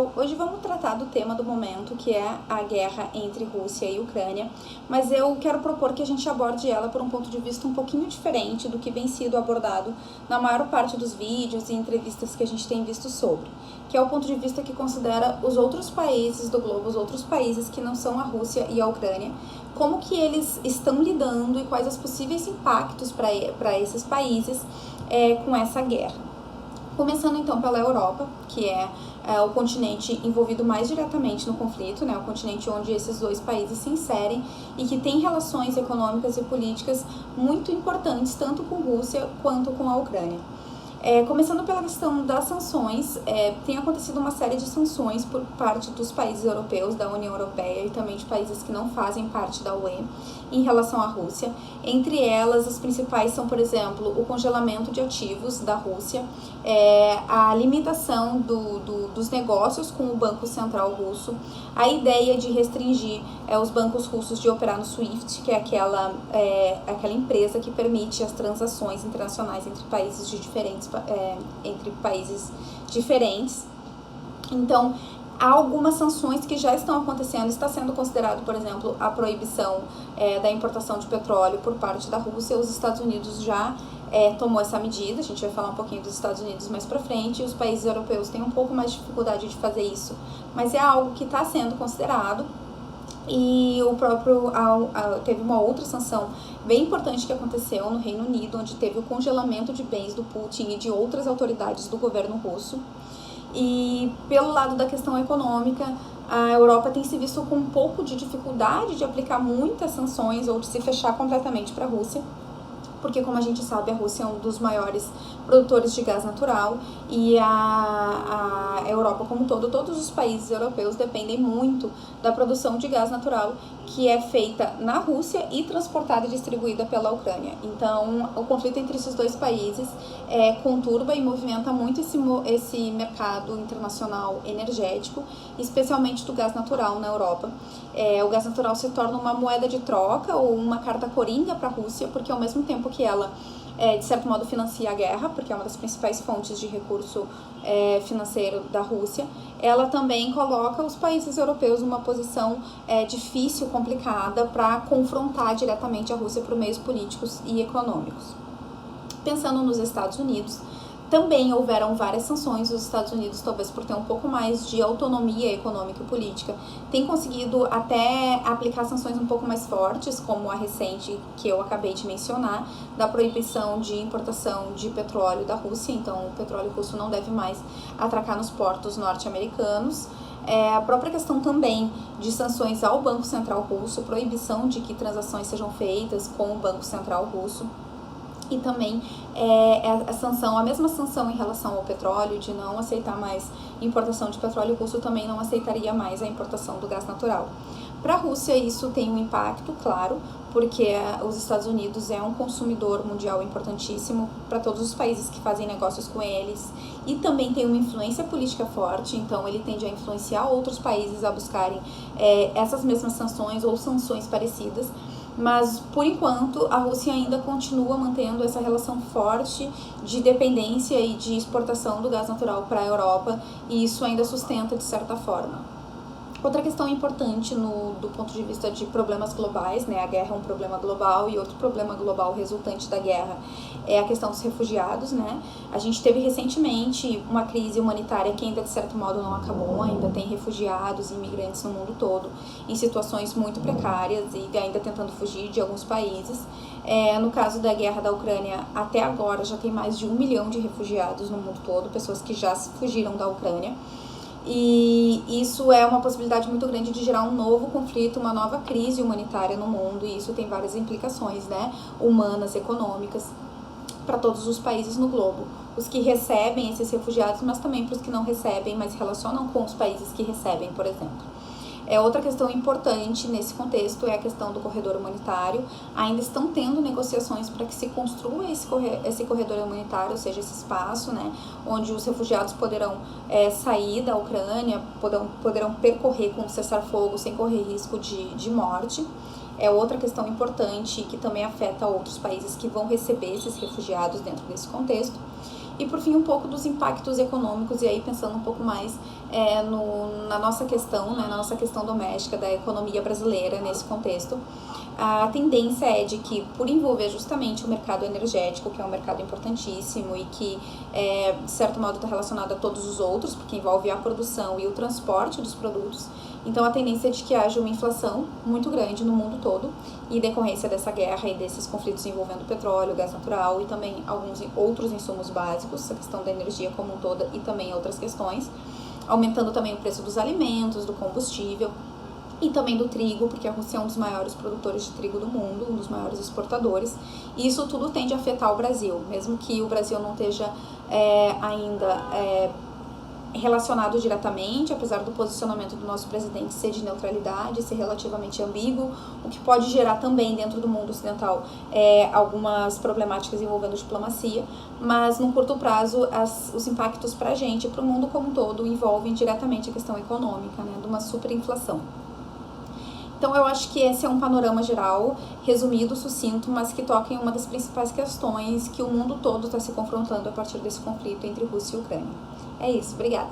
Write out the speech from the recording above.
pessoal, hoje vamos tratar do tema do momento, que é a guerra entre Rússia e Ucrânia, mas eu quero propor que a gente aborde ela por um ponto de vista um pouquinho diferente do que vem sido abordado na maior parte dos vídeos e entrevistas que a gente tem visto sobre, que é o ponto de vista que considera os outros países do globo, os outros países que não são a Rússia e a Ucrânia, como que eles estão lidando e quais os possíveis impactos para esses países com essa guerra. Começando então pela Europa, que é o continente envolvido mais diretamente no conflito, né, o continente onde esses dois países se inserem e que tem relações econômicas e políticas muito importantes, tanto com a Rússia quanto com a Ucrânia. Começando pela questão das sanções, tem acontecido uma série de sanções por parte dos países europeus, da União Europeia e também de países que não fazem parte da UE em relação à Rússia. Entre elas, as principais são, por exemplo, o congelamento de ativos da Rússia, a limitação dos negócios com o Banco Central Russo, a ideia de restringir os bancos russos de operar no SWIFT, que é aquela empresa que permite as transações internacionais entre países diferentes. Então, há algumas sanções que já estão acontecendo. Está sendo considerado, por exemplo, a proibição da importação de petróleo por parte da Rússia. Os Estados Unidos já tomou essa medida. A gente vai falar um pouquinho dos Estados Unidos mais pra frente. Os países europeus têm um pouco mais de dificuldade de fazer isso, mas é algo que está sendo considerado. E teve uma outra sanção bem importante que aconteceu no Reino Unido, onde teve o congelamento de bens do Putin e de outras autoridades do governo russo. E pelo lado da questão econômica, a Europa tem se visto com um pouco de dificuldade de aplicar muitas sanções ou de se fechar completamente para a Rússia, porque, como a gente sabe, a Rússia é um dos maiores produtores de gás natural e a Europa como um todo, todos os países europeus dependem muito da produção de gás natural que é feita na Rússia e transportada e distribuída pela Ucrânia. Então, o conflito entre esses dois países conturba e movimenta muito esse mercado internacional energético, especialmente do gás natural na Europa. O gás natural se torna uma moeda de troca ou uma carta coringa para a Rússia, porque ao mesmo tempo que ela de certo modo financia a guerra, porque é uma das principais fontes de recurso financeiro da Rússia, ela também coloca os países europeus numa posição difícil, complicada, para confrontar diretamente a Rússia por meios políticos e econômicos. Pensando nos Estados Unidos, também houveram várias sanções. Os Estados Unidos, talvez por ter um pouco mais de autonomia econômica e política, tem conseguido até aplicar sanções um pouco mais fortes, como a recente que eu acabei de mencionar, da proibição de importação de petróleo da Rússia. Então, o petróleo russo não deve mais atracar nos portos norte-americanos. A própria questão também de sanções ao Banco Central Russo, proibição de que transações sejam feitas com o Banco Central Russo. E também a mesma sanção em relação ao petróleo, de não aceitar mais importação de petróleo russo, também não aceitaria mais a importação do gás natural. Para a Rússia isso tem um impacto, claro, porque os Estados Unidos é um consumidor mundial importantíssimo para todos os países que fazem negócios com eles e também tem uma influência política forte, então ele tende a influenciar outros países a buscarem essas mesmas sanções ou sanções parecidas. Mas, por enquanto, a Rússia ainda continua mantendo essa relação forte de dependência e de exportação do gás natural para a Europa, e isso ainda sustenta de certa forma. Outra questão importante do ponto de vista de problemas globais, né? A guerra é um problema global e outro problema global resultante da guerra é a questão dos refugiados, né? A gente teve recentemente uma crise humanitária que ainda de certo modo não acabou, ainda tem refugiados e imigrantes no mundo todo em situações muito precárias e ainda tentando fugir de alguns países. No caso da guerra da Ucrânia, até agora já tem mais de 1 milhão de refugiados no mundo todo, pessoas que já fugiram da Ucrânia. E isso é uma possibilidade muito grande de gerar um novo conflito, uma nova crise humanitária no mundo, e isso tem várias implicações, né, humanas, econômicas, para todos os países no globo. Os que recebem esses refugiados, mas também para os que não recebem, mas se relacionam com os países que recebem, por exemplo. Outra questão importante nesse contexto é a questão do corredor humanitário. Ainda estão tendo negociações para que se construa esse corredor humanitário, ou seja, esse espaço, né, onde os refugiados poderão sair da Ucrânia, poderão percorrer com cessar-fogo sem correr risco de morte. É outra questão importante que também afeta outros países que vão receber esses refugiados dentro desse contexto. E por fim, um pouco dos impactos econômicos, e aí pensando um pouco mais na nossa questão, né, na nossa questão doméstica da economia brasileira nesse contexto. A tendência é de que, por envolver justamente o mercado energético, que é um mercado importantíssimo e que, de certo modo, está relacionado a todos os outros, porque envolve a produção e o transporte dos produtos, então a tendência é de que haja uma inflação muito grande no mundo todo, e decorrência dessa guerra e desses conflitos envolvendo petróleo, gás natural e também alguns outros insumos básicos, a questão da energia como um todo e também outras questões, aumentando também o preço dos alimentos, do combustível, e também do trigo, porque a Rússia é um dos maiores produtores de trigo do mundo, um dos maiores exportadores, e isso tudo tende a afetar o Brasil, mesmo que o Brasil não esteja ainda relacionado diretamente, apesar do posicionamento do nosso presidente ser de neutralidade, ser relativamente ambíguo, o que pode gerar também dentro do mundo ocidental algumas problemáticas envolvendo diplomacia, mas no curto prazo os impactos para a gente, para o mundo como um todo, envolvem diretamente a questão econômica, né, de uma superinflação. Então eu acho que esse é um panorama geral, resumido, sucinto, mas que toca em uma das principais questões que o mundo todo está se confrontando a partir desse conflito entre Rússia e Ucrânia. É isso, obrigada.